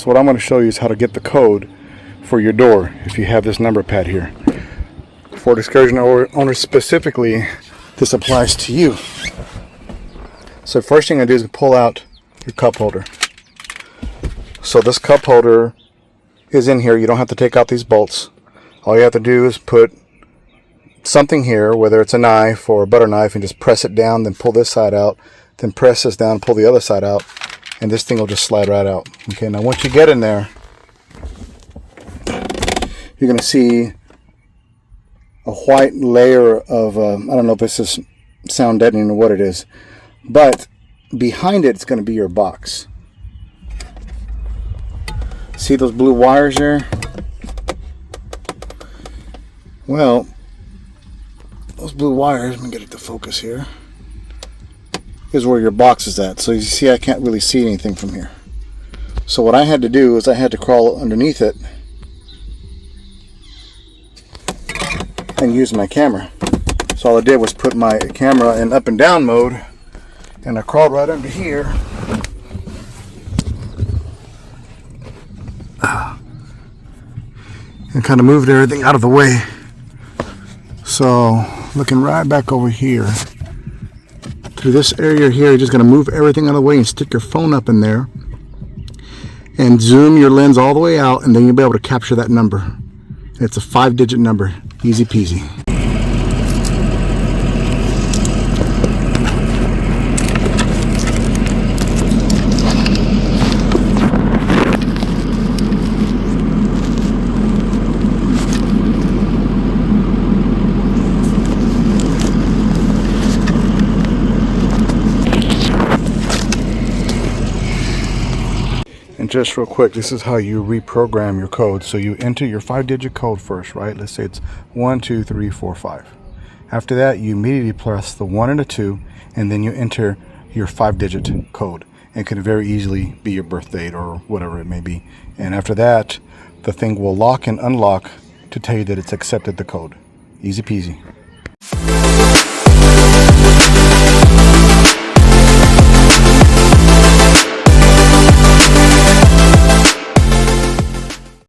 So what I'm going to show you is how to get the code for your door if you have this number pad here. For excursion owners specifically, this applies to you. So first thing I do is pull out your cup holder. So this cup holder is in here. You don't have to take out these bolts. All you have to do is put something here, whether it's a knife or a butter knife, and just press it down, then pull this side out, then press this down, pull the other side out, and this thing will just slide right out. Okay, now once you get in there, you're going to see a white layer of, I don't know if this is sound deadening or what it is, but behind it, it's going to be your box. See those blue wires there? Well, those blue wires, let me get it to focus here, is where your box is at. So you see I can't really see anything from here. So what I had to do is I had to crawl underneath it and use my camera. So all I did was put my camera in up and down mode, and I crawled right under here. And kind of moved everything out of the way. So looking right back over here, through this area here, you're just going to move everything out of the way and stick your phone up in there and zoom your lens all the way out, and then you'll be able to capture that number. It's a 5-digit number, easy peasy. And just real quick, this is how you reprogram your code. So you enter your 5-digit code first, right? Let's say it's 1, 2, 3, 4, 5. After that, you immediately press the 1 and a 2, and then you enter your 5-digit code. It could very easily be your birth date or whatever it may be. And after that, the thing will lock and unlock to tell you that it's accepted the code. Easy peasy.